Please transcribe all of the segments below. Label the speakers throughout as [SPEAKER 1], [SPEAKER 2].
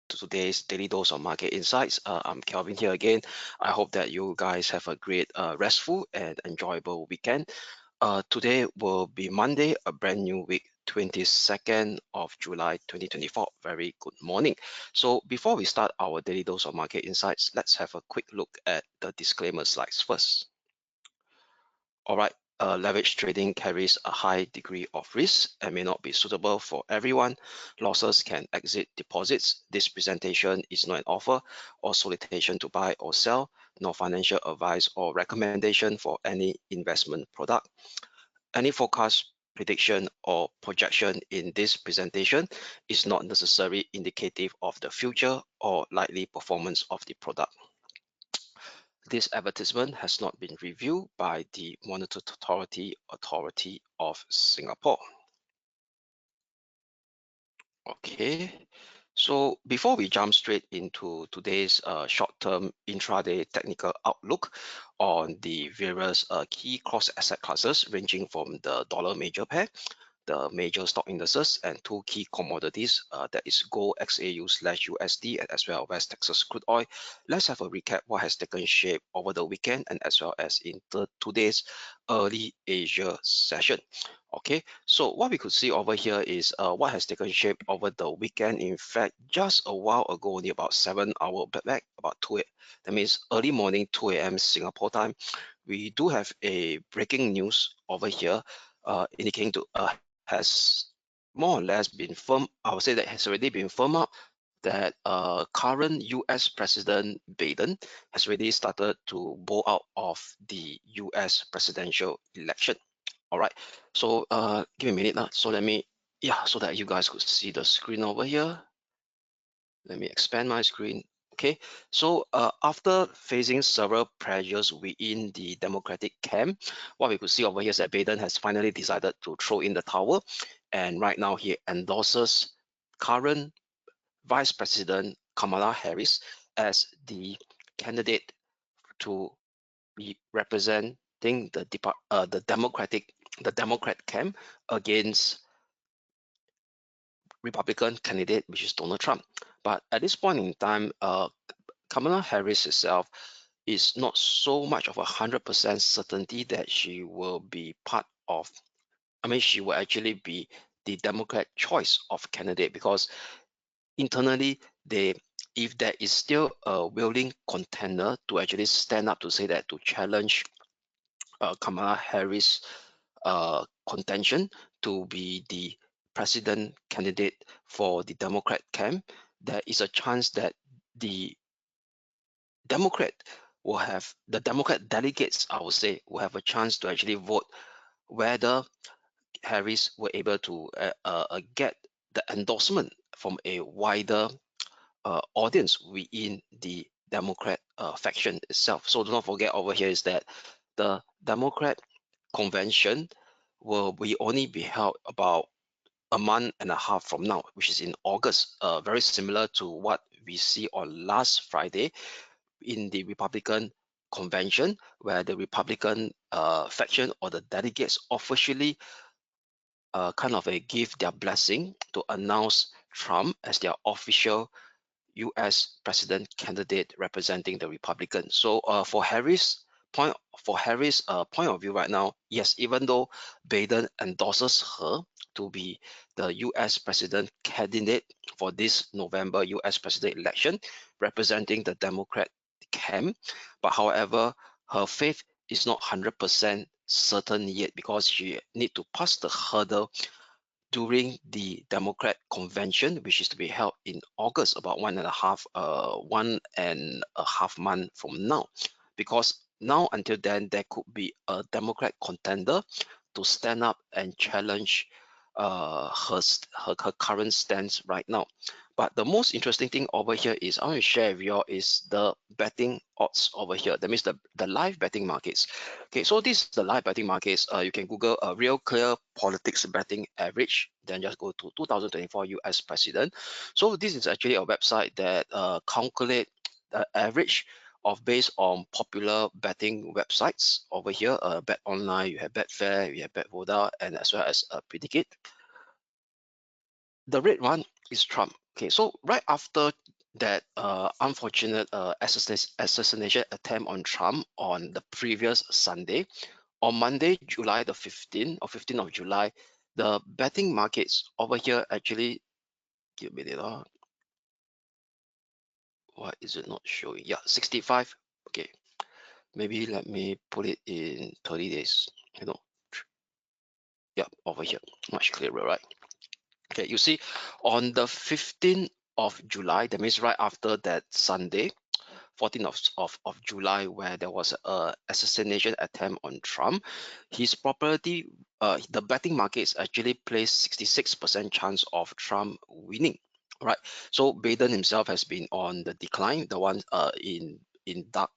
[SPEAKER 1] to today's Daily Dose of Market Insights. I'm Kelvin here again. I hope that you guys have a great, restful and enjoyable weekend. Today will be Monday, a brand new week, 22nd of July 2024. Very good morning. So before we start our Daily Dose of Market Insights, let's have a quick look at the disclaimer slides first. All right. Leverage trading carries a high degree of risk and may not be suitable for everyone. Losses can exceed deposits. This presentation is not an offer or solicitation to buy or sell, nor financial advice or recommendation for any investment product. Any forecast, prediction, or projection in this presentation is not necessarily indicative of the future or likely performance of the product. This advertisement has not been reviewed by the Monetary Authority of Singapore. Okay, so before we jump straight into today's short-term intraday technical outlook on the various key cross asset classes ranging from the dollar major pair, the major stock indices, and two key commodities, that is gold XAU/USD as well as West Texas crude oil. Let's have a recap what has taken shape over the weekend and as well as in today's early Asia session. Okay, so what we could see over here is what has taken shape over the weekend. In fact, just a while ago, only about 7 hours back, about 2 that means early morning 2 a.m. Singapore time, we do have a breaking news over here, indicating to has more or less been firm. I would say that has already been firm up that current US President Biden has already started to bow out of the US presidential election. All right, so give me a minute now. So let me, so that you guys could see the screen over here. Let me expand my screen. Okay, so after facing several pressures within the Democratic camp, what we could see over here is that Biden has finally decided to throw in the towel, and right now he endorses current Vice President Kamala Harris as the candidate to be representing the Democrat camp against Republican candidate, which is Donald Trump. But at this point in time, Kamala Harris herself is not so much of 100% certainty that she will be part of, she will actually be the Democrat choice of candidate, because internally, if there is still a willing contender to actually stand up to say that, to challenge Kamala Harris contention to be the president candidate for the Democrat camp, there is a chance that the Democrat delegates, I would say, will have a chance to actually vote whether Harris were able to get the endorsement from a wider audience within the Democrat faction itself. So do not forget over here is that the Democrat convention will only be held about a month and a half from now, which is in August, very similar to what we see on last Friday in the Republican convention, where the Republican faction or the delegates officially kind of give their blessing to announce Trump as their official US president candidate representing the Republicans. So for Harris' point of view right now, yes, even though Biden endorses her to be the US president candidate for this November US president election, representing the Democrat camp, but however, her faith is not 100% certain yet, because she need to pass the hurdle during the Democrat convention, which is to be held in August, about one and a half month from now. Because now until then, there could be a Democrat contender to stand up and challenge her current stance right now. But the most interesting thing over here is I want to share with you all is the betting odds over here. That means the live betting markets. Okay, so this is the live betting markets. You can Google a Real Clear Politics Betting Average, then just go to 2024 US President. So this is actually a website that calculate the average of based on popular betting websites over here. Bet Online, you have Betfair, you have BetVoda, and as well as Predicate. The red one is Trump. Okay, so right after that unfortunate assassination attempt on Trump on the previous Sunday. On Monday, July the 15th or 15th of July, the betting markets over here actually, give me the, why is it not showing? Yeah, 65. Okay, maybe let me put it in 30 days. You know, yeah, over here, much clearer, right? Okay, you see, on the 15th of July, that means right after that Sunday, 14th of July, where there was a assassination attempt on Trump, his property, the betting markets actually placed 66% chance of Trump winning. Right. So Biden himself has been on the decline, the one in dark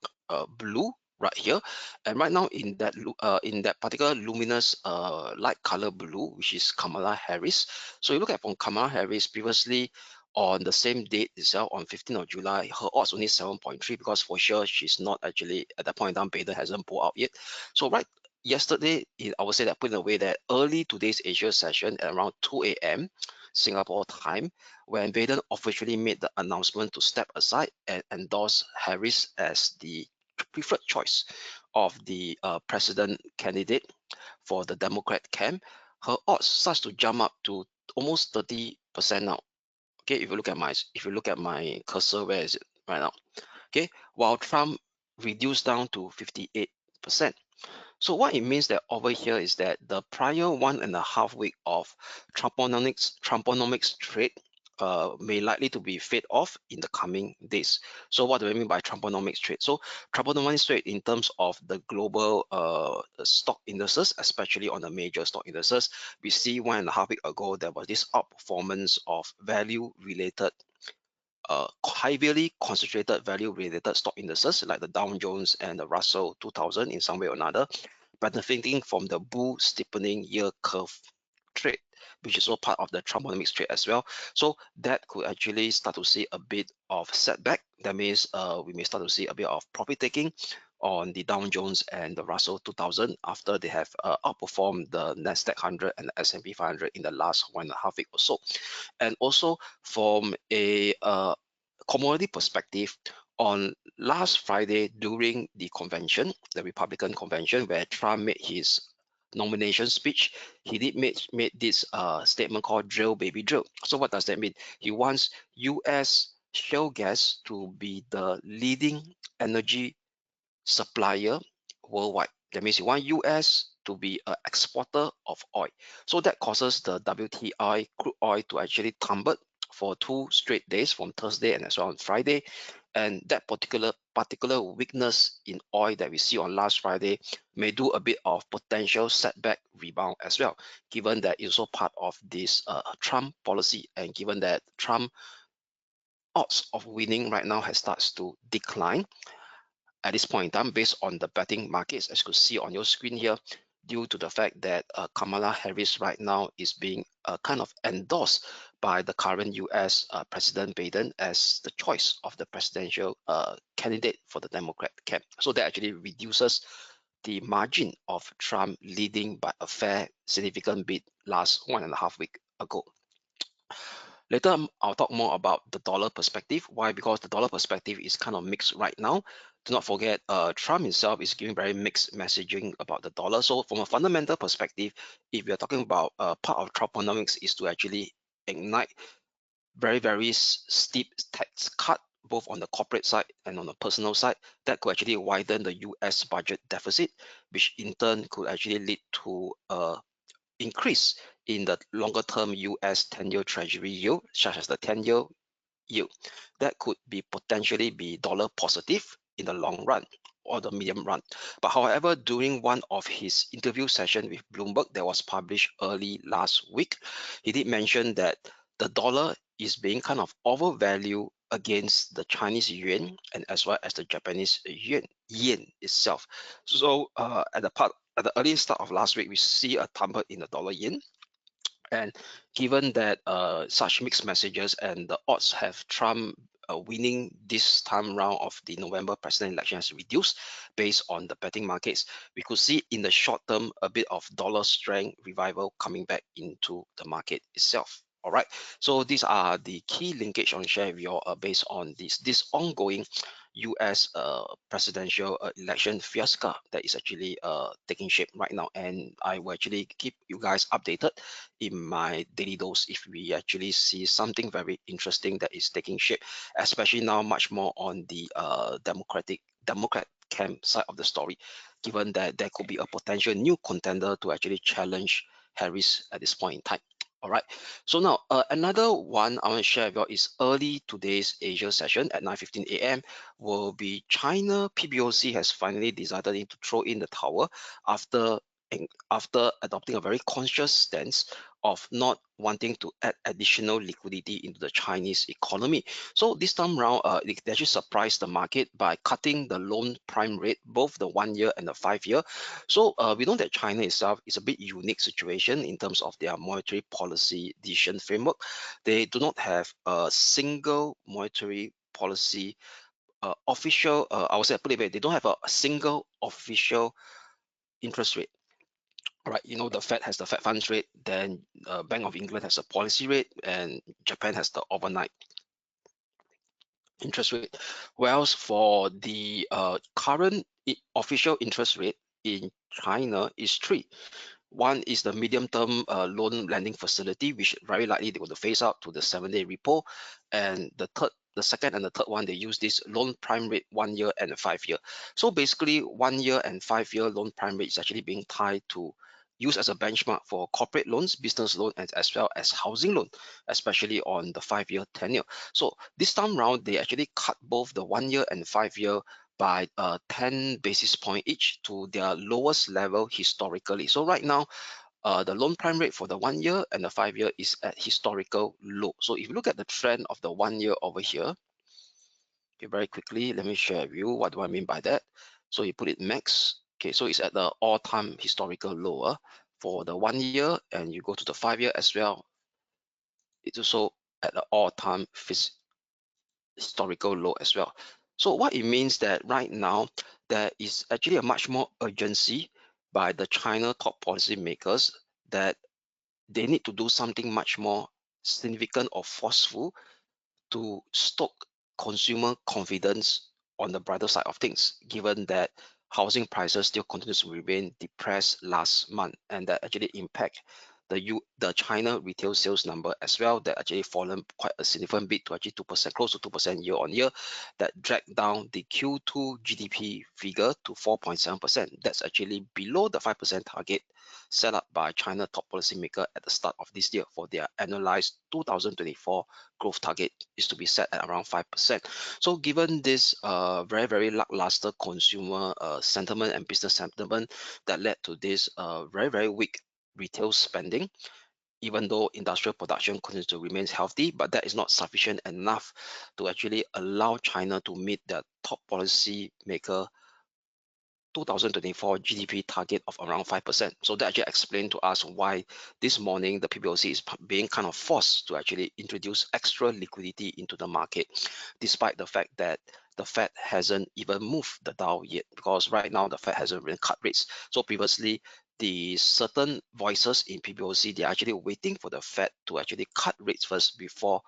[SPEAKER 1] blue right here, and right now in that particular luminous light color blue, which is Kamala Harris. So you look at from Kamala Harris previously on the same date itself on 15th of July, her odds only 7.3 because for sure she's not actually at that point in time, Biden hasn't pulled out yet. So right yesterday, I would say that put in a way that early today's Asia session at around 2 a.m. Singapore time, when Biden officially made the announcement to step aside and endorse Harris as the preferred choice of the president candidate for the Democrat camp, her odds starts to jump up to almost 30% now. Okay, if you look at my cursor, where is it right now? Okay, while Trump reduced down to 58%. So what it means that over here is that the prior 1.5 week of Trumponomics trade may likely to be fade off in the coming days. So what do I mean by Trumponomics trade? So Trumponomics trade in terms of the global stock indices, especially on the major stock indices, we see 1.5 week ago there was this outperformance of value related heavily concentrated value related stock indices like the Dow Jones and the Russell 2000 in some way or another, benefiting from the bull steepening yield curve trade, which is all part of the Trumponomics trade as well. So that could actually start to see a bit of setback. That means we may start to see a bit of profit taking on the Dow Jones and the Russell 2000 after they have outperformed the Nasdaq 100 and the S&P 500 in the last 1.5 week or so. And also from a commodity perspective, on last Friday during the convention, the Republican convention, where Trump made his nomination speech, he did made this statement called "drill, baby, drill." So what does that mean? He wants U.S. shale gas to be the leading energy supplier worldwide. That means you want US to be an exporter of oil. So that causes the WTI crude oil to actually tumble for 2 straight days from Thursday and as well on Friday. And that particular weakness in oil that we see on last Friday may do a bit of potential setback rebound as well, given that it's also part of this Trump policy, and given that Trump odds of winning right now has starts to decline at this point in time based on the betting markets, as you could see on your screen here, due to the fact that Kamala Harris right now is being kind of endorsed by the current US President Biden as the choice of the presidential candidate for the Democrat camp. So that actually reduces the margin of Trump leading by a fair significant bit last 1.5 week ago. Later, I'll talk more about the dollar perspective. Why? Because the dollar perspective is kind of mixed right now. Do not forget, Trump himself is giving very mixed messaging about the dollar. So from a fundamental perspective, if we are talking about part of Trumponomics is to actually ignite very steep tax cut, both on the corporate side and on the personal side, that could actually widen the US budget deficit, which in turn could actually lead to increase in the longer term US 10-year treasury yield, such as the 10-year yield. That could be potentially be dollar positive in the long run or the medium run. But however, during one of his interview session with Bloomberg that was published early last week, he did mention that the dollar is being kind of overvalued against the Chinese yuan and as well as the Japanese yen itself. So at the early start of last week, we see a tumble in the dollar yen. And given that such mixed messages and the odds have Trump winning this time round of the November president election has reduced based on the betting markets, we could see in the short term a bit of dollar strength revival coming back into the market itself. All right, so these are the key linkage on share with you based on this ongoing US presidential election fiasco that is actually taking shape right now, and I will actually keep you guys updated in my daily dose if we actually see something very interesting that is taking shape, especially now much more on the Democrat camp side of the story, given that there could be a potential new contender to actually challenge Harris at this point in time. All right, so now another one I want to share with you is early today's Asia session at 9:15 a.m. will be China PBOC has finally decided to throw in the towel after after adopting a very conscious stance of not wanting to add additional liquidity into the Chinese economy. So this time round, it actually surprised the market by cutting the loan prime rate, both the 1 year and the 5 year. So we know that China itself is a bit unique situation in terms of their monetary policy decision framework. They do not have a single monetary policy official, I would say, put it away, they don't have a single official interest rate. All right, you know, the Fed has the Fed funds rate, then Bank of England has a policy rate, and Japan has the overnight interest rate. Whereas for the current official interest rate in China is 3. One is the medium-term loan lending facility, which very likely they want to phase out to the 7-day repo. And the second and the third one, they use this loan prime rate 1 year and a 5 year. So basically, 1 year and 5 year loan prime rate is actually being tied to used as a benchmark for corporate loans, business loan, and as well as housing loan, especially on the 5-year tenure. So this time round, they actually cut both the 1 year and 5 year by 10 basis point each to their lowest level historically. So right now, the loan prime rate for the 1 year and the 5 year is at historical low. So if you look at the trend of the 1 year over here, okay, very quickly, let me share with you what do I mean by that. So you put it max. Okay, so it's at the all-time historical lower for the 1 year, and you go to the 5 year as well. It's also at the all-time historical low as well. So what it means that right now there is actually a much more urgency by the China top policy makers that they need to do something much more significant or forceful to stoke consumer confidence on the brighter side of things, given that housing prices still continues to remain depressed last month, and that actually impact the China retail sales number as well, that actually fallen quite a significant bit to actually 2%, close to 2% year on year, that dragged down the Q2 GDP figure to 4.7%. That's actually below the 5% target set up by China top policymaker at the start of this year for their annualized 2024 growth target is to be set at around 5%. So given this very, very lackluster consumer sentiment and business sentiment that led to this very, very weak retail spending, even though industrial production continues to remain healthy, but that is not sufficient enough to actually allow China to meet their top policy maker 2024 GDP target of around 5%. So that actually explained to us why this morning the PBOC is being kind of forced to actually introduce extra liquidity into the market, despite the fact that the Fed hasn't even moved the dial yet, because right now the Fed hasn't really cut rates. So previously, the certain voices in PBOC, they're actually waiting for the Fed to actually cut rates first before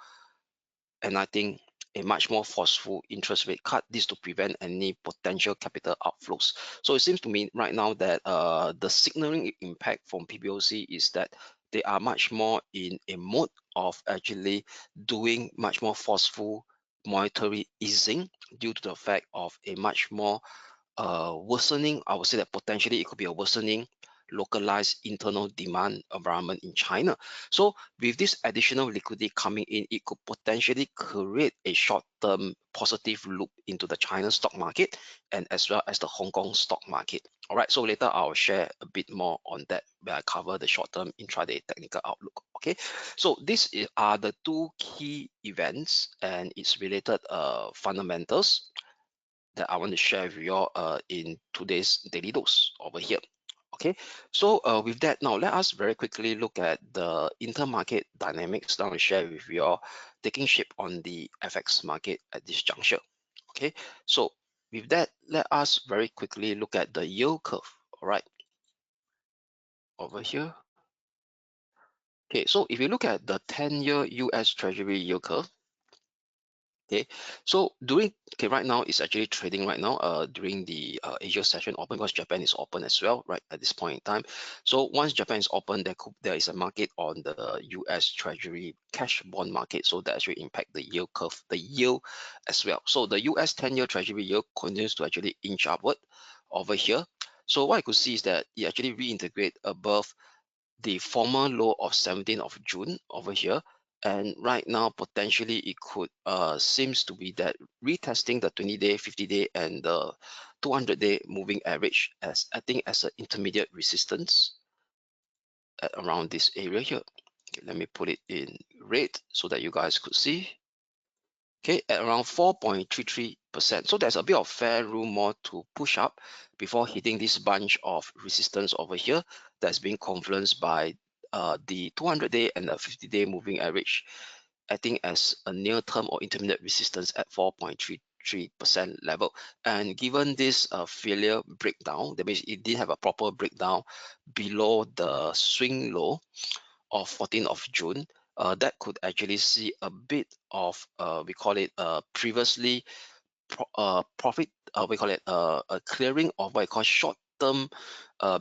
[SPEAKER 1] enacting a much more forceful interest rate cut, this to prevent any potential capital outflows. So it seems to me right now that the signaling impact from PBOC is that they are much more in a mode of actually doing much more forceful monetary easing due to the fact of a much more worsening. I would say that potentially it could be a worsening localized internal demand environment in China. So with this additional liquidity coming in, it could potentially create a short-term positive loop into the China stock market and as well as the Hong Kong stock market. All right, so later I'll share a bit more on that where I cover the short-term intraday technical outlook. Okay, so are the two key events and its related fundamentals that I want to share with you all in today's daily dose over here. Okay, so with that, now let us very quickly look at the intermarket dynamics that I will share with you all, taking shape on the FX market at this juncture. Okay, so with that, let us very quickly look at the yield curve. All right, over here. Okay, so if you look at the 10-year US Treasury yield curve, okay, so right now it's actually trading right now during the Asia session open, because Japan is open as well right at this point in time. So once Japan is open, there is a market on the US Treasury cash bond market, so that actually impact the yield curve, the yield as well. So the US 10-year Treasury yield continues to actually inch upward over here. So what I could see is that it actually reintegrate above the former low of 17th of June over here. And right now, potentially it could seems to be that retesting the 20-day, 50-day, and the 200-day moving average as I think as an intermediate resistance at around this area here. Okay, let me put it in red so that you guys could see. Okay, at around 4.33%. So there's a bit of fair room more to push up before hitting this bunch of resistance over here that's being confluenced by the 200-day and the 50-day moving average, acting as a near-term or intermediate resistance at 4.33% level. And given this failure breakdown, that means it did have a proper breakdown below the swing low of 14th of June, that could actually see a bit of we call it previously profit, we call it a clearing of what I call short-term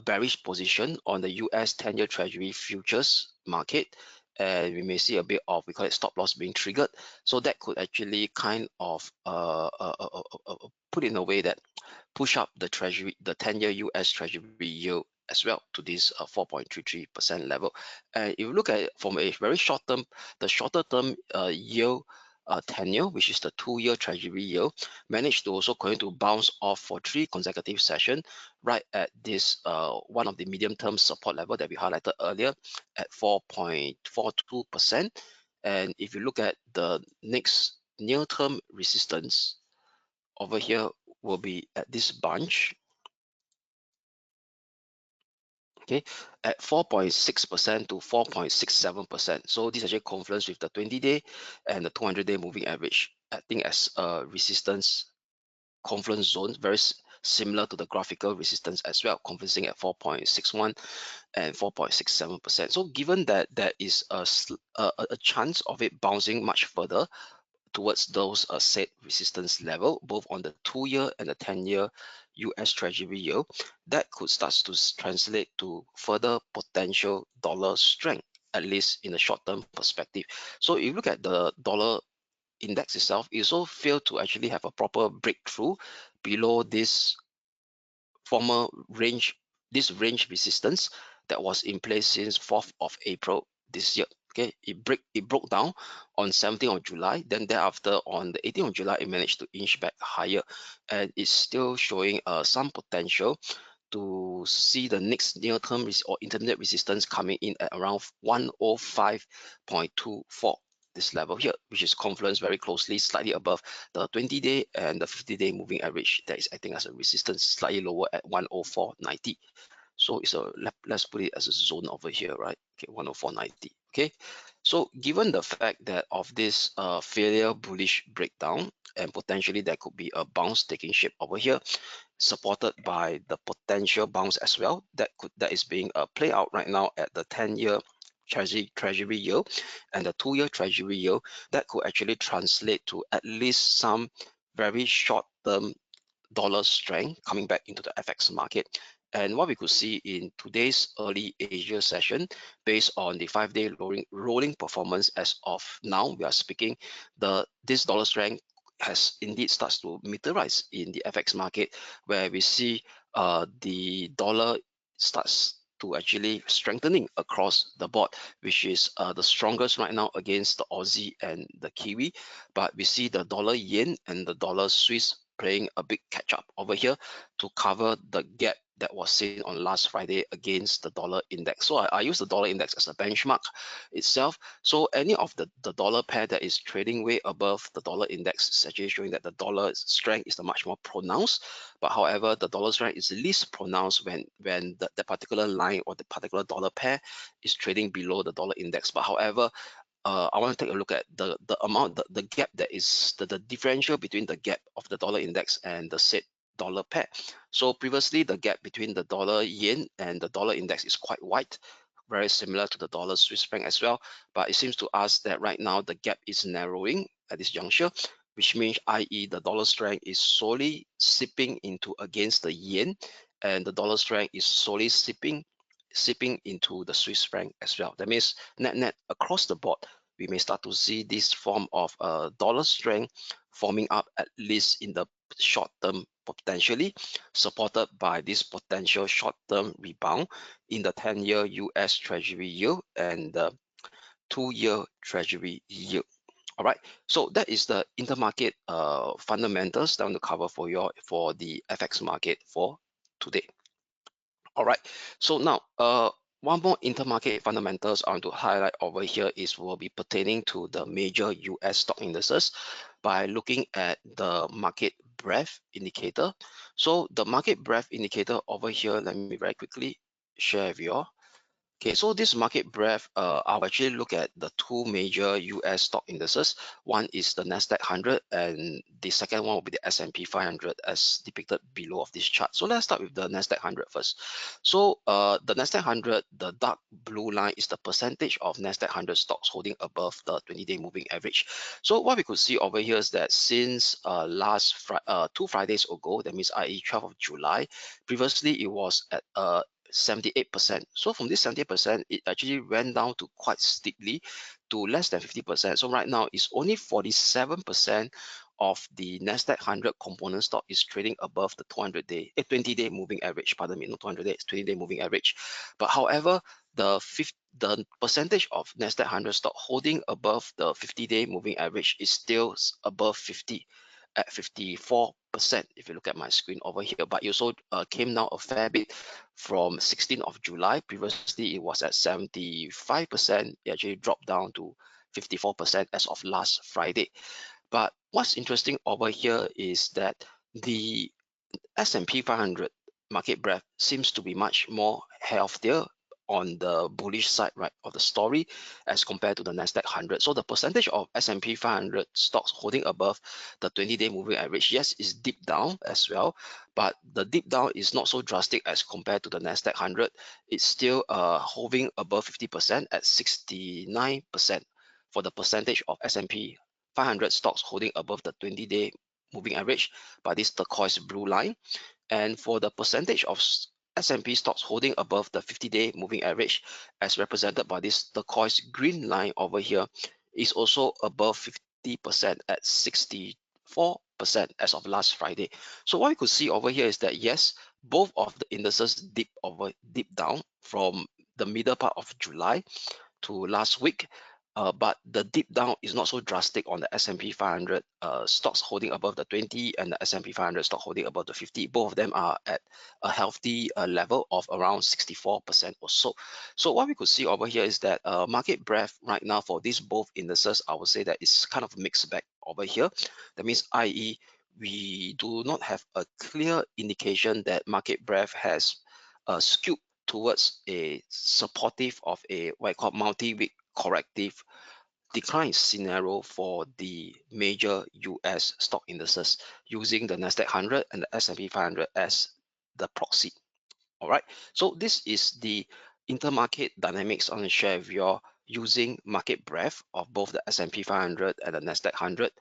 [SPEAKER 1] bearish position on the US 10-year Treasury futures market, and we may see a bit of, we call it, stop loss being triggered. So that could actually kind of put in a way that push up the treasury, the 10-year US Treasury yield as well to this 4.33% level. And if you look at it from a very short term, the shorter term yield tenure, which is the 2-year Treasury yield, managed to also going to bounce off for 3 consecutive sessions right at this one of the medium term support level that we highlighted earlier at 4.42%. And if you look at the next near term resistance over here, will be at this bunch, okay, at 4.6% to 4.67%. So this actually confluence with the 20-day and the 200-day moving average, acting as a resistance confluence zone, very similar to the graphical resistance as well, confluencing at 4.61 and 4.67%. So given that there is a chance of it bouncing much further towards those set resistance level, both on the 2-year and the 10-year US Treasury yield, that could start to translate to further potential dollar strength, at least in the short-term perspective. So if you look at the dollar index itself, it also failed to actually have a proper breakthrough below this former range, this range resistance that was in place since 4th of April this year. Okay, it broke down on 17th of July. Then thereafter, on the 18th of July, it managed to inch back higher, and it's still showing some potential to see the next near-term or intermediate resistance coming in at around 105.24. This level here, which is confluenced very closely, slightly above the 20-day and the 50-day moving average that is acting as a resistance, slightly lower at 104.90. So it's a let's put it as a zone over here, right? Okay, 104.90. Okay, so given the fact that of this failure bullish breakdown, and potentially there could be a bounce taking shape over here, supported by the potential bounce as well that is being played out right now at the 10-year treasury yield and the 2-year Treasury yield, that could actually translate to at least some very short term dollar strength coming back into the FX market. And what we could see in today's early Asia session, based on the 5-day rolling performance as of now, we are speaking, this dollar strength has indeed starts to materialize in the FX market, where we see the dollar starts to actually strengthening across the board, which is the strongest right now against the Aussie and the Kiwi. But we see the dollar yen and the dollar Swiss playing a big catch up over here to cover the gap that was seen on last Friday against the dollar index. So I use the dollar index as a benchmark itself. So any of the dollar pair that is trading way above the dollar index is actually showing that the dollar strength is the much more pronounced. But however, the dollar strength is least pronounced when the particular line or the particular dollar pair is trading below the dollar index. But however, I want to take a look at the amount, the gap that is the differential between the gap of the dollar index and the said dollar pair. So previously, the gap between the dollar yen and the dollar index is quite wide, very similar to the dollar Swiss franc as well, but it seems to us that right now the gap is narrowing at this juncture, which means, i.e., the dollar strength is slowly sipping into against the yen, and the dollar strength is slowly sipping into the Swiss franc as well. That means net across the board, we may start to see this form of dollar strength forming up, at least in the short term, potentially supported by this potential short term rebound in the 10-year US Treasury yield and the 2-year Treasury yield. All right, so that is the intermarket fundamentals down to cover for the FX market for today. All right, so now one more intermarket fundamentals I want to highlight over here is will be pertaining to the major US stock indices by looking at the market breadth indicator. So the market breadth indicator over here, let me very quickly share with you all. Okay, so this market breadth, I'll actually look at the two major US stock indices. One is the Nasdaq 100, and the second one will be the S&P 500, as depicted below of this chart. So let's start with the Nasdaq 100 first. So the Nasdaq 100, the dark blue line is the percentage of Nasdaq 100 stocks holding above the 20-day moving average. So what we could see over here is that since 2 Fridays ago, that means i.e. 12th of July, previously it was at 78%. So from this 78%, it actually went down to quite steeply to less than 50%. So right now it's only 47% of the Nasdaq 100 component stock is trading above the 20-day moving average. Pardon me, not 200 days, 20-day moving average. But however, the percentage of Nasdaq 100 stock holding above the 50-day moving average is still above 50 at 54%. If you look at my screen over here, but it also came down a fair bit from 16th of July. Previously, it was at 75%. It actually dropped down to 54% as of last Friday. But what's interesting over here is that the S&P 500 market breadth seems to be much more healthier on the bullish side, right, of the story as compared to the Nasdaq 100. So the percentage of S&P 500 stocks holding above the 20-day moving average, yes, is deep down as well, but the deep down is not so drastic as compared to the Nasdaq 100. It's still hovering above 50% at 69% for the percentage of S&P 500 stocks holding above the 20-day moving average by this turquoise blue line. And for the percentage of S&P stocks holding above the 50-day moving average, as represented by this turquoise green line over here, is also above 50% at 64% as of last Friday. So what we could see over here is that yes, both of the indices dip down from the middle part of July to last week, but the dip down is not so drastic on the S&P 500 stocks holding above the 20 and the S&P 500 stock holding above the 50. Both of them are at a healthy level of around 64% or so. So what we could see over here is that market breadth right now for these both indices, I would say that it's kind of a mixed bag over here. That means, i.e., we do not have a clear indication that market breadth has skewed towards a supportive of a what I call multi-week corrective decline scenario for the major US stock indices using the Nasdaq 100 and the S&P 500 as the proxy. All right, so this is the intermarket dynamics on the share with you using market breadth of both the S&P 500 and the Nasdaq 100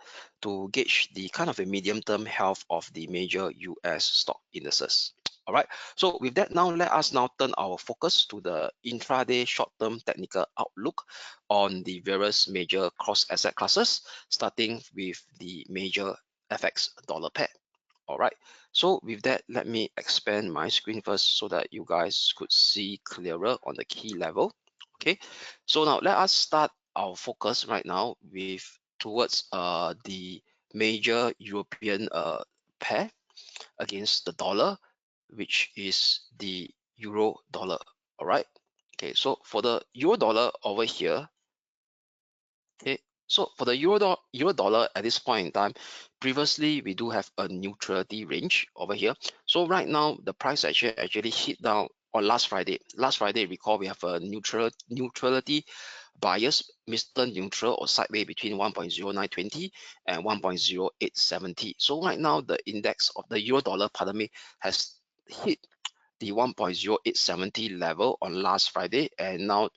[SPEAKER 1] to gauge the kind of a medium-term health of the major US stock indices. All right, so with that, now let us now turn our focus to the intraday short-term technical outlook on the various major cross asset classes, starting with the major FX dollar pair. All right, so with that, let me expand my screen first so that you guys could see clearer on the key level. Okay, so now let us start our focus right now with towards the major European pair against the dollar, which is the euro dollar. All right, okay, so for the euro dollar over here, okay, so for the euro dollar at this point in time, previously we do have a neutrality range over here. So right now the price actually hit down on last Friday. Last Friday, recall we have a neutrality bias, Mr. Neutral or sideways between 1.0920 and 1.0870. So right now the index of the euro dollar, pardon me, has hit the 1.0870 level on last Friday, and now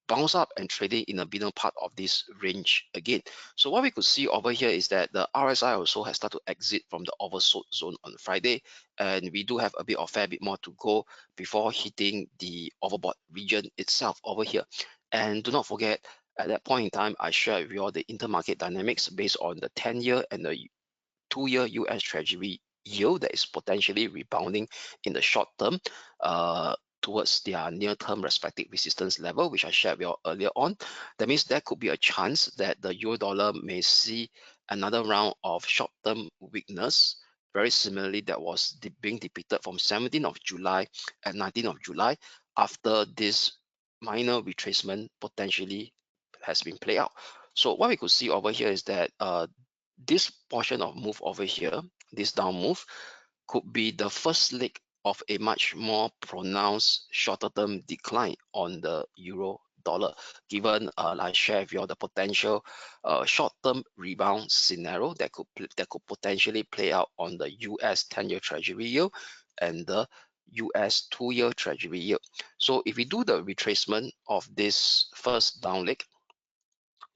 [SPEAKER 1] bounce up and trading in the middle part of this range again. So what we could see over here is that the RSI also has started to exit from the oversold zone on Friday, and we do have a fair bit more to go before hitting the overbought region itself over here. And do not forget, at that point in time, I shared with you all the intermarket dynamics based on the 10-year and the 2-year US Treasury yield that is potentially rebounding in the short term towards their near-term respective resistance level, which I shared with you earlier on. That means there could be a chance that the euro dollar may see another round of short-term weakness, very similarly that was being depicted from 17th of July and 19th of July after this minor retracement potentially has been played out. So what we could see over here is that this portion of move over here, this down move, could be the first leg of a much more pronounced shorter term decline on the euro dollar, given like I share with you the potential short term rebound scenario that could potentially play out on the US 10-year Treasury yield and the US 2-year Treasury yield. So if we do the retracement of this first down leg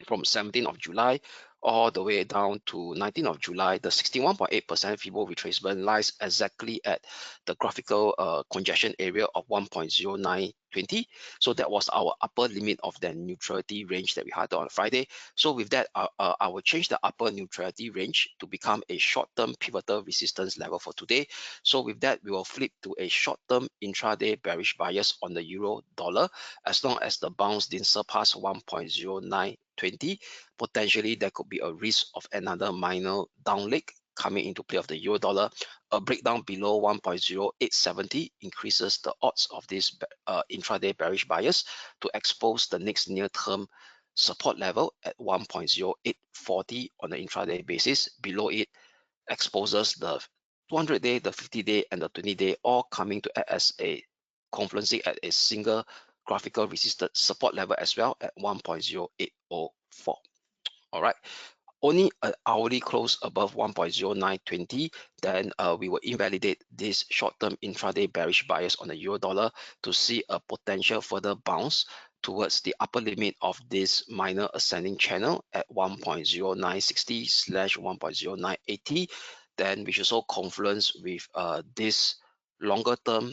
[SPEAKER 1] from 17th of July all the way down to 19th of July, the 61.8% Fibo retracement lies exactly at the graphical congestion area of 1.0920. So that was our upper limit of the neutrality range that we had on Friday. So with that, I will change the upper neutrality range to become a short-term pivotal resistance level for today. So with that, we will flip to a short-term intraday bearish bias on the euro dollar as long as the bounce didn't surpass 1.0920. Potentially there could be a risk of another minor down leg coming into play of the euro dollar. A breakdown below 1.0870 increases the odds of this intraday bearish bias to expose the next near term support level at 1.0840 on the intraday basis. Below it exposes the 200-day, the 50-day, and the 20-day all coming to act as a confluencing at a single graphical resistance support level as well at 1.0804. All right, only an hourly close above 1.0920, then we will invalidate this short-term intraday bearish bias on the euro dollar to see a potential further bounce towards the upper limit of this minor ascending channel at 1.0960/1.0980. Then we should also confluence with this longer term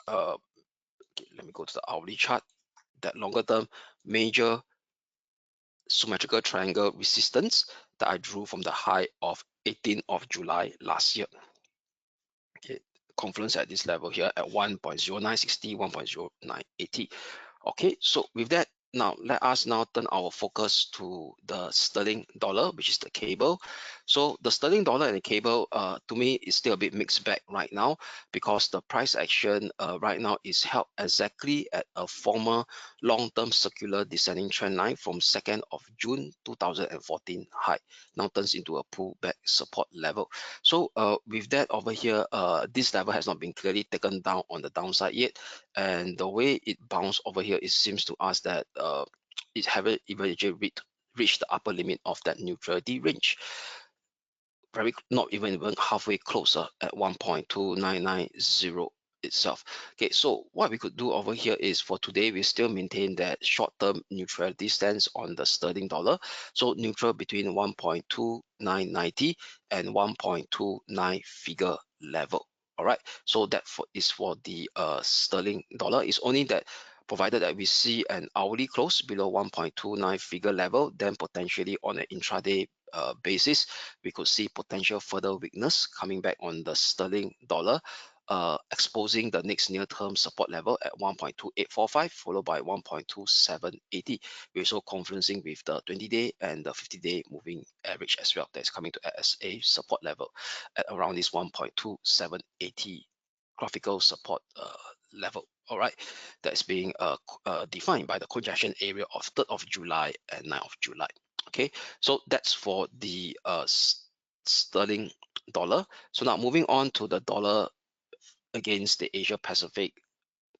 [SPEAKER 1] okay, let me go to the hourly chart, that longer term major symmetrical triangle resistance that I drew from the high of 18th of July last year. Okay, confluence at this level here at 1.0960, 1.0980. Okay, so with that, now let us now turn our focus to the sterling dollar, which is the cable. So the sterling dollar and the cable, to me, is still a bit mixed bag right now because the price action right now is held exactly at a former long-term circular descending trend line from 2nd of June 2014 high. Now turns into a pullback support level. So with that over here, this level has not been clearly taken down on the downside yet, and the way it bounced over here, it seems to us that it haven't even reached the upper limit of that neutrality range. Not even halfway closer at 1.2990 itself. Okay, so what we could do over here is for today, we still maintain that short-term neutrality stance on the sterling dollar. So neutral between 1.2990 and 1.29 figure level. All right, so that is for the sterling dollar. It's only that provided that we see an hourly close below 1.29 figure level, then potentially on an intraday basis, we could see potential further weakness coming back on the sterling dollar, exposing the next near-term support level at 1.2845, followed by 1.2780. We're also confluencing with the 20-day and the 50-day moving average as well. That's coming to act as a support level at around this 1.2780 graphical support level. All right, that's being defined by the congestion area of 3rd of July and 9th of July. Okay, so that's for the sterling dollar. So now moving on to the dollar against the Asia Pacific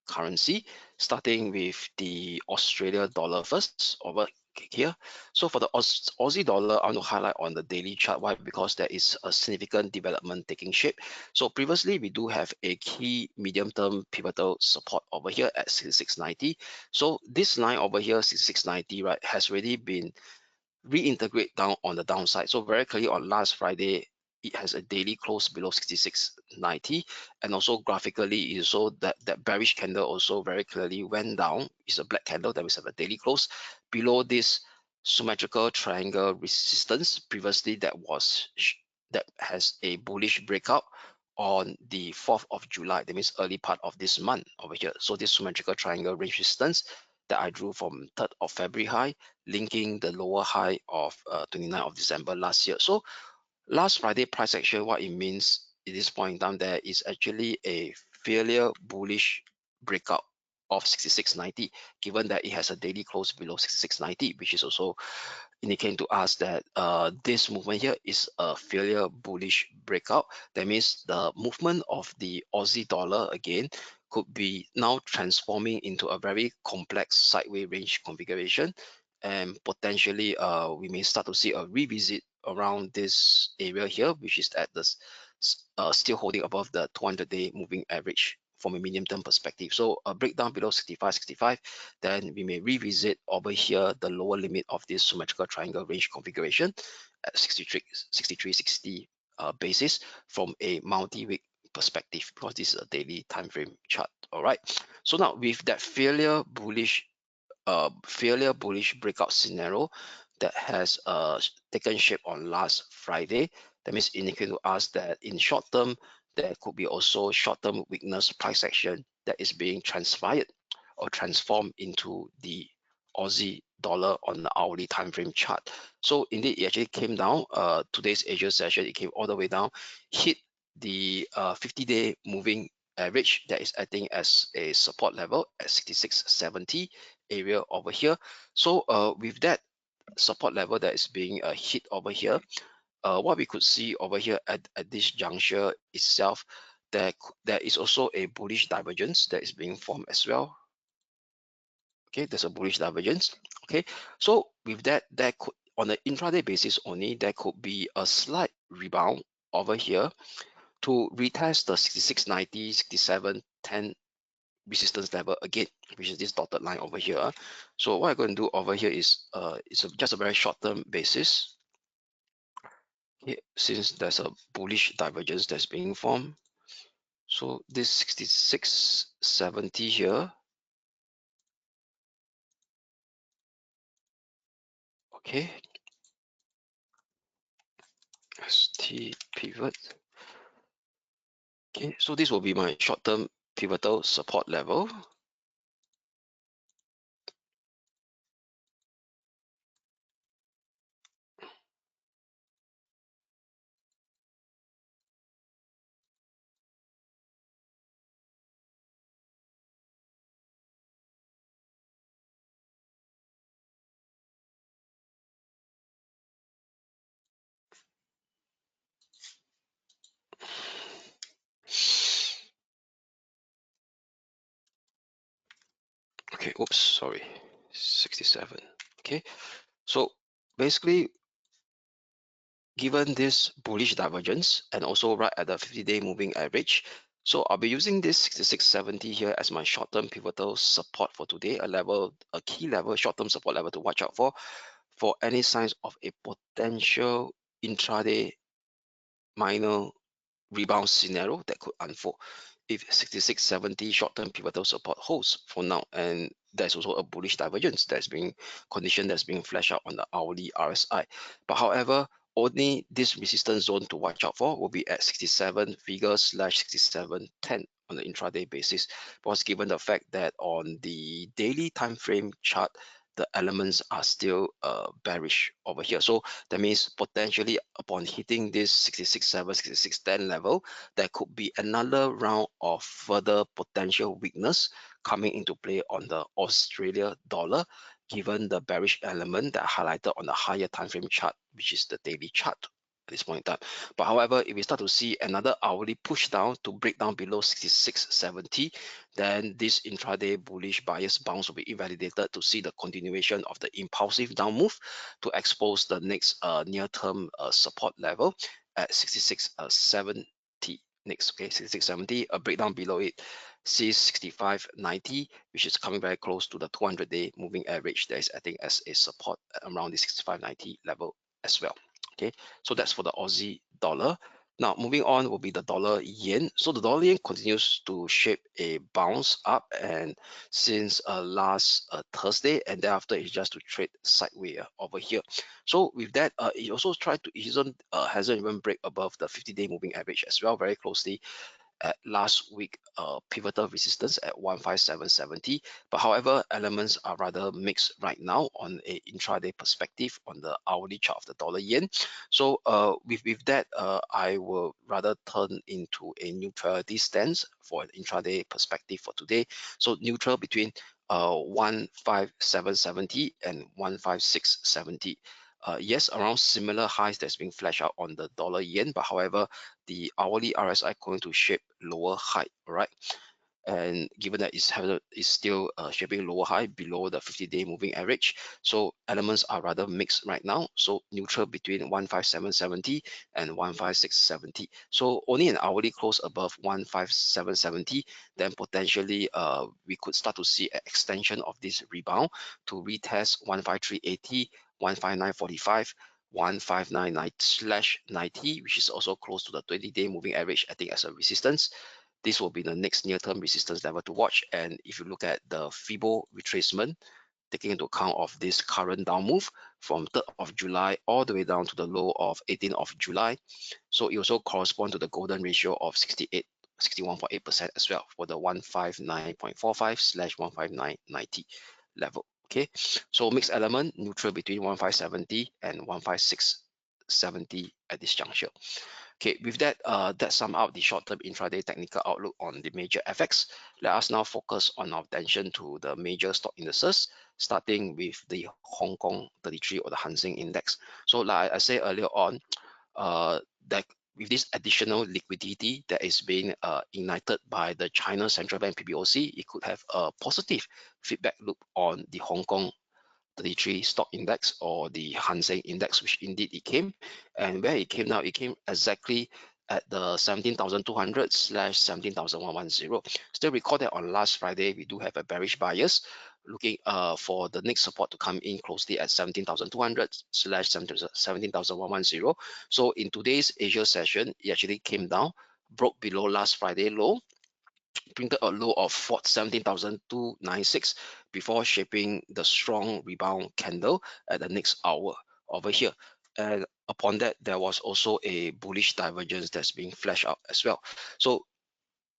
[SPEAKER 1] currency, starting with the Australia dollar first. Over here. So for the Aussie dollar, I want to highlight on the daily chart. Why? Because there is a significant development taking shape. So previously, we do have a key medium-term pivotal support over here at 66.90. So this line over here, 66.90, right, has already been reintegrate down on the downside. So very clearly on last Friday, it has a daily close below 66.90, and also graphically is so that bearish candle also very clearly went down. It's a black candle that we have a daily close below this symmetrical triangle resistance previously that has a bullish breakout on the 4th of July. That means early part of this month over here. So this symmetrical triangle range resistance that I drew from 3rd of February high, linking the lower high of 29th of December last year. So last Friday price action, what it means at this point in time, there is actually a failure bullish breakout of 66.90, given that it has a daily close below 66.90, which is also indicating to us that this movement here is a failure bullish breakout. That means the movement of the Aussie dollar again could be now transforming into a very complex sideways range configuration, and potentially we may start to see a revisit around this area here, which is at the still holding above the 200-day moving average from a medium term perspective. So a breakdown below 65, then we may revisit over here the lower limit of this symmetrical triangle range configuration at 63.60 basis from a multi-week perspective, because this is a daily time frame chart. All right, so now with that failure bullish breakout scenario that has taken shape on last Friday, that means indicating to us that in short term there could be also short term weakness price action that is being transpired or transformed into the Aussie dollar on the hourly time frame chart. So indeed it actually came down. Today's Asia session, it came all the way down, hit the 50-day moving average that is acting as a support level at 66.70 area over here. So with that support level that is being hit over here, what we could see over here at this juncture itself, there is also a bullish divergence that is being formed as well. Okay, there's a bullish divergence. Okay, so with that, there could, on the intraday basis only, there could be a slight rebound over here to retest the 66.90, 67.10 resistance level again, which is this dotted line over here. So what I'm going to do over here is just a very short term basis. Okay, since there's a bullish divergence that's being formed, so this 66.70 here, okay, ST pivot. Okay, so this will be my short term pivotal support level. Okay, oops, sorry, 67. Okay, so basically, given this bullish divergence and also right at the 50-day moving average, so I'll be using this 66.70 here as my short-term pivotal support for today, a key level, short-term support level to watch out for any signs of a potential intraday minor rebound scenario that could unfold if 66.70 short-term pivotal support holds for now. And there's also a bullish divergence that's being condition that's being flashed out on the hourly RSI. But however, only this resistance zone to watch out for will be at 67 figures slash 67.10 on the intraday basis, because given the fact that on the daily time frame chart the elements are still bearish over here. So that means potentially upon hitting this 66.7, 66.10 level, there could be another round of further potential weakness coming into play on the Australia dollar, given the bearish element that I highlighted on the higher time frame chart, which is the daily chart. at this point in time. But however, if we start to see another hourly push down to break down below 66.70, then this intraday bullish bias bounce will be invalidated to see the continuation of the impulsive down move to expose the next near-term support level at 66.70. Next, okay, 66.70, a breakdown below it sees 65.90, which is coming very close to the 200-day moving average. That is acting as a support around the 65.90 level as well. Okay, so that's for the Aussie dollar. Now moving on will be the dollar yen. So the dollar yen continues to shape a bounce up, and since last Thursday, and thereafter it's just to trade sideways over here. So with that, it also tried to, it hasn't even break above the 50-day moving average as well, very closely at last week pivotal resistance at 157.70. But however, elements are rather mixed right now on a intraday perspective on the hourly chart of the dollar yen. So with that, I will rather turn into a neutrality stance for an intraday perspective for today. So neutral between 157.70 and 156.70. Yes, around similar highs that's being flashed out on the dollar yen, but however, the hourly RSI going to shape lower high, all right? And given that it's still shaping lower high below the 50-day moving average, so elements are rather mixed right now. So neutral between 157.70 and 156.70. So only an hourly close above 157.70, then potentially we could start to see an extension of this rebound to retest 153.80, 159.45. 159.90, which is also close to the 20-day moving average, acting as a resistance. This will be the next near-term resistance level to watch. And if you look at the Fibo retracement, taking into account of this current down move from 3rd of July all the way down to the low of 18th of July. So it also corresponds to the golden ratio of 61.8% as well for the 159.45/159.90 level. Okay, so mixed element neutral between 157.70 and 156.70 at this juncture. Okay, with that, that sum up the short-term intraday technical outlook on the major FX. Let us now focus on our attention to the major stock indices, starting with the Hong Kong 33 or the Hang Seng Index. So like I said earlier on, that with this additional liquidity that is being ignited by the China Central Bank PBOC, it could have a positive feedback loop on the Hong Kong 33 stock index or the Hang Seng index, which indeed it came. And where it came now, it came exactly at the 17,200/17,110. Still recall that on last Friday, we do have a bearish bias looking for the next support to come in closely at 17,200/17,110. So in today's Asia session, it actually came down, broke below last Friday low, printed a low of 17,296 before shaping the strong rebound candle at the next hour over here. And upon that, there was also a bullish divergence that's being flashed out as well. So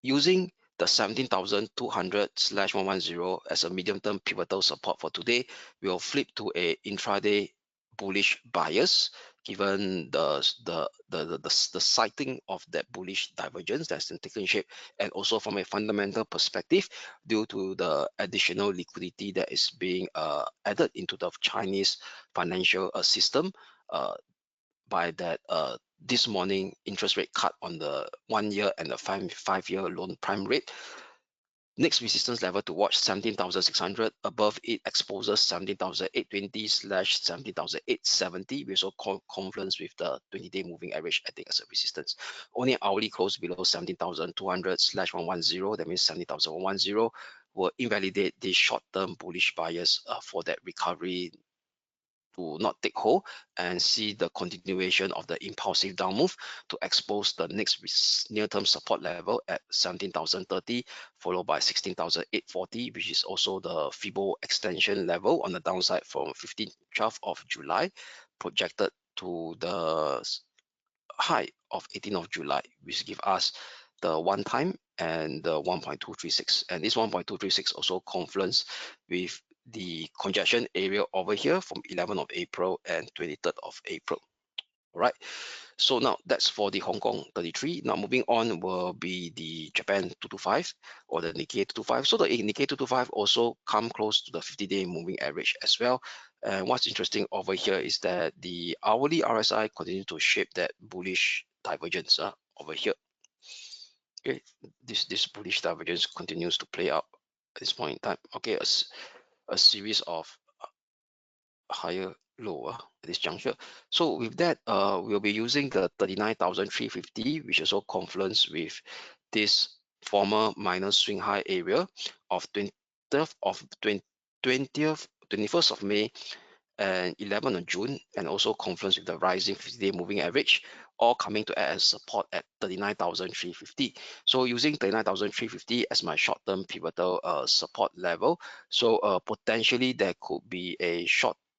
[SPEAKER 1] using the 17,200/110 as a medium-term pivotal support for today, we'll flip to a intraday bullish bias given the sighting of that bullish divergence that's been taking shape, and also from a fundamental perspective due to the additional liquidity that is being added into the Chinese financial system by that this morning interest rate cut on the 1 year and the five-year loan prime rate. Next resistance level to watch 17,600. Above it exposes 17,820/17,870. We also confluence with the 20-day moving average acting as a resistance. Only hourly close below 17,200/110. That means 17,110 will invalidate this short-term bullish bias for that recovery to not take hold and see the continuation of the impulsive down move to expose the next near-term support level at 17,030, followed by 16,840, which is also the Fibo extension level on the downside from 12th of July, projected to the high of 18th of July, which give us the one time and the 1.236. And this 1.236 also confluence with the congestion area over here from 11th of April and 23rd of April. All right. So now that's for the Hong Kong 33. Now moving on will be the Japan 225 or the Nikkei 225. So the Nikkei 225 also come close to the 50-day moving average as well. And what's interesting over here is that the hourly RSI continue to shape that bullish divergence over here. Okay, this bullish divergence continues to play out at this point in time. Okay, a series of higher lower at this juncture. So with that, we'll be using the 39,350, which also confluence with this former minor swing high area of 21st of May and 11th of June, and also confluence with the rising 50-day moving average, all coming to add as support at 39,350. So using 39,350 as my short-term pivotal support level. So potentially there could be a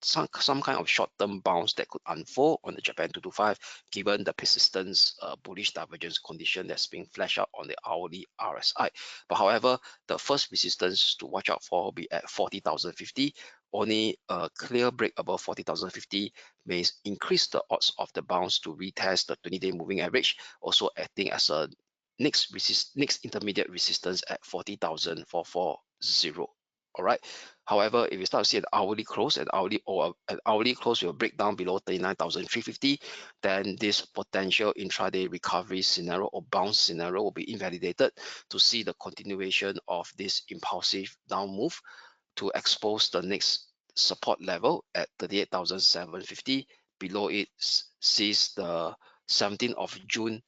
[SPEAKER 1] some kind of short-term bounce that could unfold on the Japan 225, given the persistence bullish divergence condition that's being flashed out on the hourly RSI. But however, the first resistance to watch out for will be at 40,050. Only a clear break above 40,050 may increase the odds of the bounce to retest the 20-day moving average, also acting as a next intermediate resistance at 40,440. All right. However, if you start to see an hourly close, an hourly close will break down below 39,350, then this potential intraday recovery scenario or bounce scenario will be invalidated to see the continuation of this impulsive down move to expose the next support level at 38,750. Below it sees the 17th of June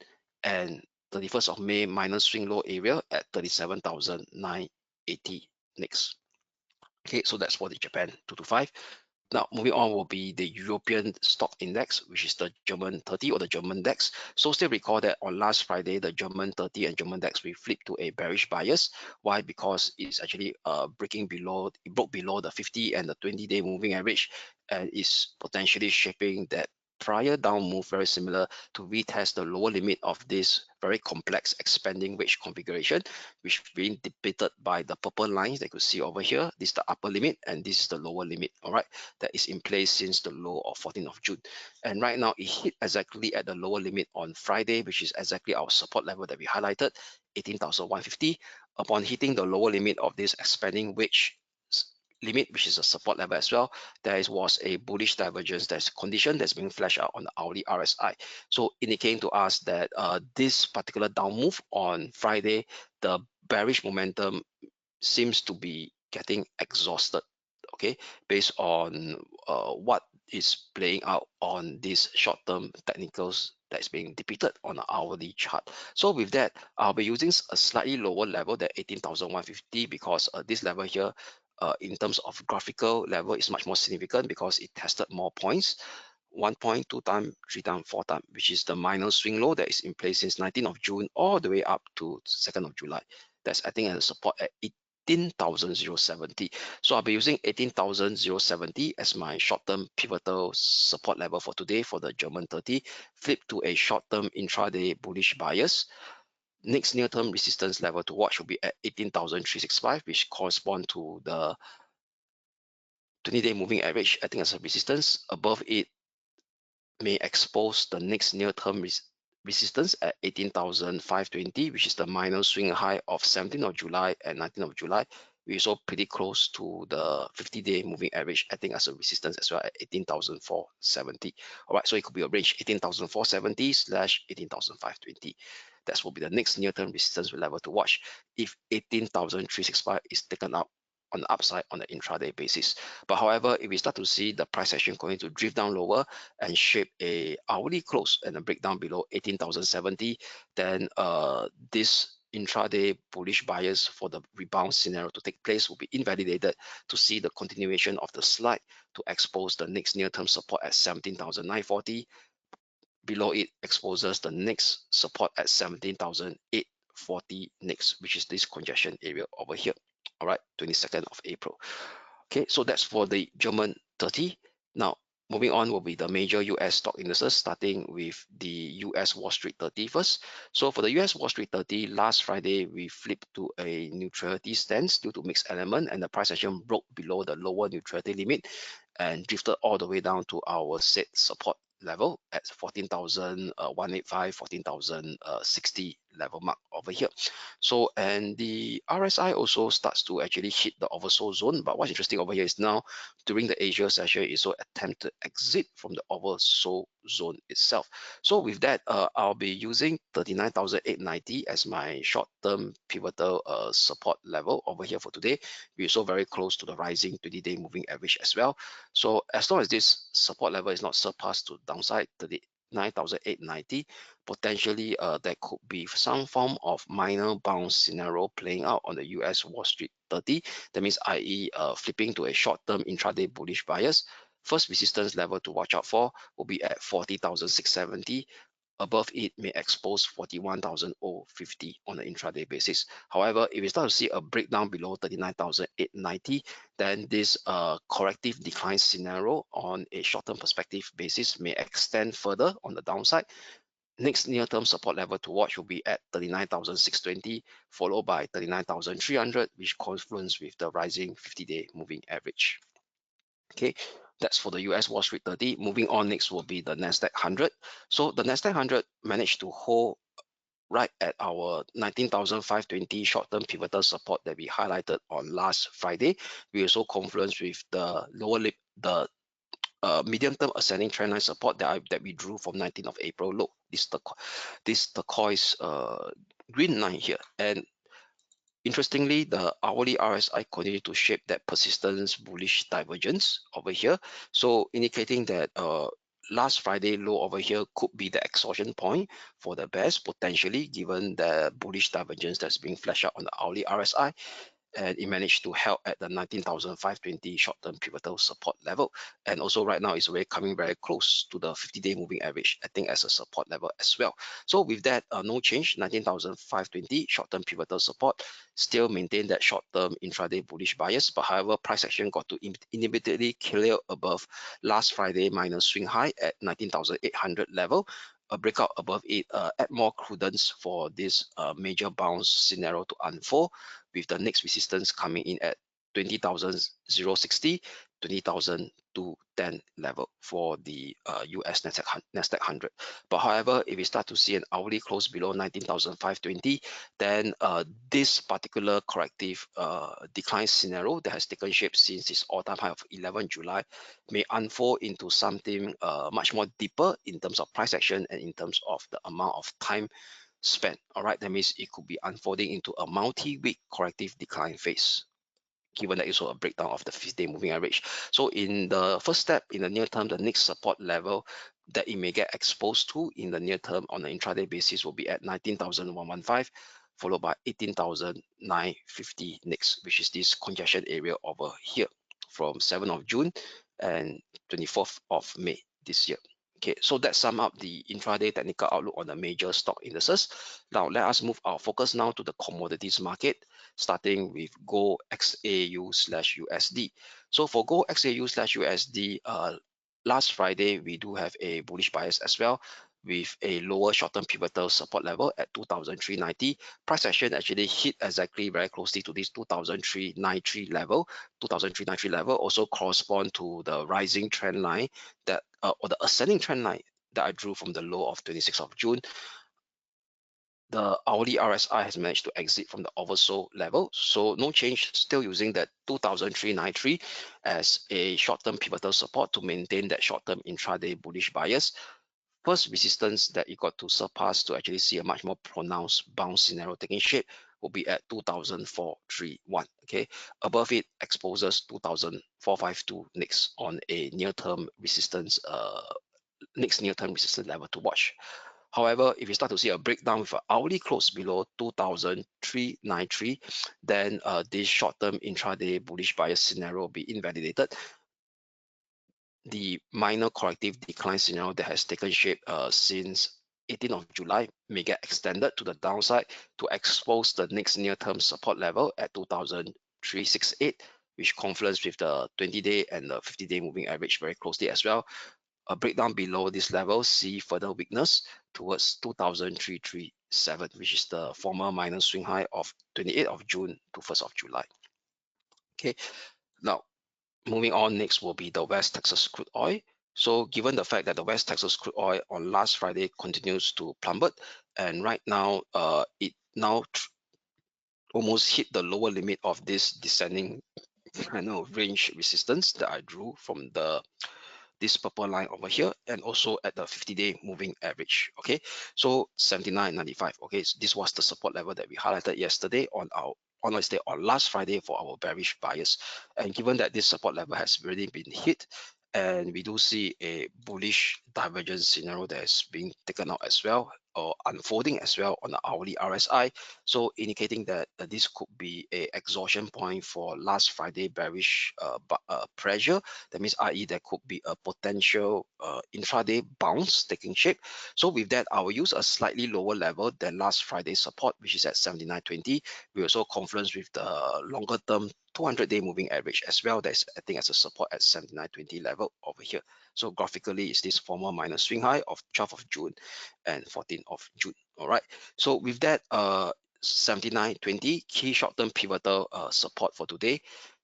[SPEAKER 1] and 31st of May minor swing low area at 37,980 next. Okay, so that's for the Japan 225. Now, moving on will be the European stock index, which is the German 30 or the German DAX. So still recall that on last Friday, the German 30 and German DAX, we flipped to a bearish bias. Why? Because it's actually it broke below the 50 and the 20-day moving average, and is potentially shaping that prior down move very similar to retest the lower limit of this very complex expanding wedge configuration, which being depicted by the purple lines that you could see over here. This is the upper limit and this is the lower limit. All right, that is in place since the low of 14th of June. And right now it hit exactly at the lower limit on Friday, which is exactly our support level that we highlighted, 18,150. Upon hitting the lower limit of this expanding wedge limit, which is a support level as well, there was a bullish divergence that's condition that's being flashed out on the hourly RSI. So indicating to us that this particular down move on Friday, the bearish momentum seems to be getting exhausted, okay, based on what is playing out on these short-term technicals that's being depicted on the hourly chart. So with that, I'll be using a slightly lower level than 18,150 because this level here in terms of graphical level is much more significant because it tested more points, 1 point, 2 time, 3 time, 4 time, which is the minor swing low that is in place since 19th of June all the way up to 2nd of July. That's acting as a support at 18,070. So I'll be using 18,070 as my short-term pivotal support level for today for the German 30, flip to a short-term intraday bullish bias. Next near-term resistance level to watch will be at 18,365, which correspond to the 20-day moving average acting as a resistance. Above it may expose the next near-term resistance at 18,520, which is the minor swing high of 17th of July and 19th of July. We're also pretty close to the 50-day moving average acting as a resistance as well at 18,470. All right, so it could be a range 18,470 / 18,520. That will be the next near-term resistance level to watch if 18,365 is taken out on the upside on the intraday basis. But however, if we start to see the price action going to drift down lower and shape a hourly close and a breakdown below 18,070, then this intraday bullish bias for the rebound scenario to take place will be invalidated to see the continuation of the slide to expose the next near-term support at 17,940. Below it exposes the next support at 17,840 next, which is this congestion area over here. All right, 22nd of April. Okay, so that's for the German 30. Now, moving on will be the major US stock indices, starting with the US Wall Street 30 first. So for the US Wall Street 30, last Friday, we flipped to a neutrality stance due to mixed element, and the price action broke below the lower neutrality limit and drifted all the way down to our set support level at 14,185, 14,060 level mark over here. So, and the RSI also starts to actually hit the oversold zone. But what's interesting over here is now during the Asia session, it also attempt to exit from the oversold zone itself. So with that, I'll be using 39,890 as my short-term pivotal support level over here for today. We're also very close to the rising 20-day moving average as well. So as long as this support level is not surpassed to downside 39,890, potentially there could be some form of minor bounce scenario playing out on the US Wall Street 30. That means i.e. Flipping to a short-term intraday bullish bias. First resistance level to watch out for will be at 40,670. Above it may expose 41,050 on an intraday basis. However, if we start to see a breakdown below 39,890, then this corrective decline scenario on a short-term perspective basis may extend further on the downside. Next near-term support level to watch will be at 39,620, followed by 39,300, which confluence with the rising 50-day moving average. Okay, that's for the US Wall Street 30. Moving on, next will be the Nasdaq 100. So the Nasdaq 100 managed to hold right at our 19,520 short-term pivotal support that we highlighted on last Friday. We also confluence with the lower lip, the medium-term ascending trendline support that we drew from 19th of April low. This turquoise green line here. And interestingly, the hourly RSI continued to shape that persistence bullish divergence over here. So indicating that last Friday low over here could be the exhaustion point for the bears potentially, given the bullish divergence that's being flashed out on the hourly RSI. And it managed to help at the 19,520 short-term pivotal support level. And also right now it's already coming very close to the 50-day moving average, I think as a support level as well. So with that, no change, 19,520 short-term pivotal support, still maintain that short-term intraday bullish bias. But however, price action got to immediately clear above last Friday minus swing high at 19,800 level. A breakout above it add more credence for this major bounce scenario to unfold, with the next resistance coming in at 20,060, 20,210 level for the US Nasdaq 100. But however, if we start to see an hourly close below 19,520, then this particular corrective decline scenario that has taken shape since its all-time high of 11 July may unfold into something much more deeper in terms of price action and in terms of the amount of time spent. All right, that means it could be unfolding into a multi-week corrective decline phase, given that it's also a breakdown of the 50-day moving average. So in the first step, in the near term, the next support level that it may get exposed to in the near term on an intraday basis will be at 19,115, followed by 18,950 next, which is this congestion area over here from 7th of June and 24th of May this year. Okay, so that sum up the intraday technical outlook on the major stock indices. Now let us move our focus now to the commodities market, starting with gold XAU/USD. So for gold XAU/USD, last Friday we do have a bullish bias as well, with a lower short-term pivotal support level at 2,390. Price action actually hit exactly very closely to this 2,393 level. 2,393 level also correspond to the rising trend line that or the ascending trend line that I drew from the low of 26th of June. The hourly RSI has managed to exit from the oversold level, so no change, still using that 2,393 as a short-term pivotal support to maintain that short-term intraday bullish bias. First resistance that it got to surpass to actually see a much more pronounced bounce scenario taking shape will be at 2,431. Okay, above it exposes 2,452 next on a near-term resistance next near-term resistance level to watch. However, if you start to see a breakdown with an hourly close below 2,393, then this short-term intraday bullish bias scenario will be invalidated. The minor corrective decline scenario that has taken shape since 18th of July may get extended to the downside to expose the next near-term support level at 2,368, which confluence with the 20-day and the 50-day moving average very closely as well. A breakdown below this level see further weakness towards 2,337, which is the former minor swing high of 28th of June to 1st of July. Okay, now moving on, next will be the West Texas crude oil. So given the fact that the West Texas crude oil on last Friday continues to plummet, and right now it now almost hit the lower limit of this descending kind of range resistance that I drew from this purple line over here, and also at the 50-day moving average. Okay, so 79.95. Okay, so this was the support level that we highlighted yesterday on Wednesday or last Friday for our bearish buyers. And given that this support level has already been hit, and we do see a bullish divergence scenario that is being taken out as well, or unfolding as well on the hourly RSI, so indicating that this could be a exhaustion point for last Friday bearish pressure. That means, i.e., there could be a potential intraday bounce taking shape. So with that, I will use a slightly lower level than last Friday's support, which is at 79.20. We also confluence with the longer term 200-day moving average as well. That's acting as a support at 79.20 level over here. So graphically, it's this former minor swing high of 12th of June and 14th of June. All right. So with that, 79.20 key short-term pivotal support for today,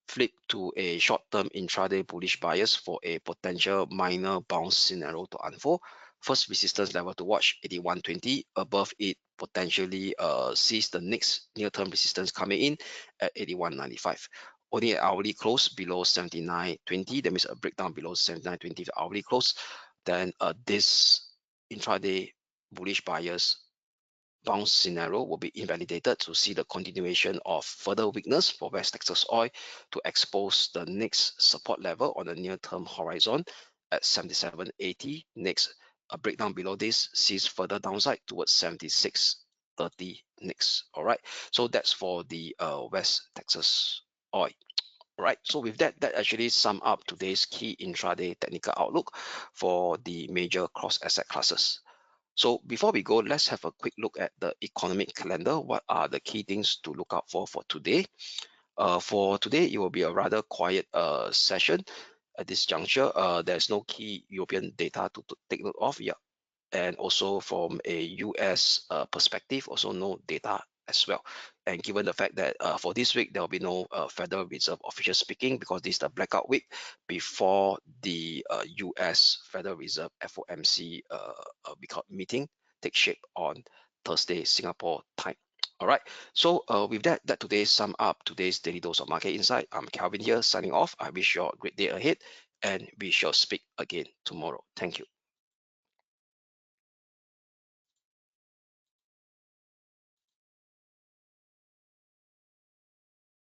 [SPEAKER 1] flip to a short-term intraday bullish bias for a potential minor bounce scenario to unfold. First resistance level to watch 81.20. Above it, potentially sees the next near-term resistance coming in at 81.95. Only an hourly close below 79.20. That means a breakdown below 79.20 hourly close. Then this intraday bullish bias bounce scenario will be invalidated to see the continuation of further weakness for West Texas oil to expose the next support level on the near-term horizon at 77.80. Next, a breakdown below this sees further downside towards 76.30 next. All right, so that's for the West Texas oil. Right, so with that, that actually sum up today's key intraday technical outlook for the major cross asset classes. So before we go, let's have a quick look at the economic calendar. What are the key things to look out for today? For today, it will be a rather quiet session at this juncture. There's no key European data to take note of. Yeah, and also from a US perspective, also no data as well. And given the fact that for this week, there will be no Federal Reserve official speaking, because this is the blackout week before the US Federal Reserve FOMC meeting takes shape on Thursday, Singapore time. All right. So with that, today sum up today's Daily Dose of Market Insight. I'm Kelvin here signing off. I wish you all a great day ahead, and we shall speak again tomorrow. Thank you.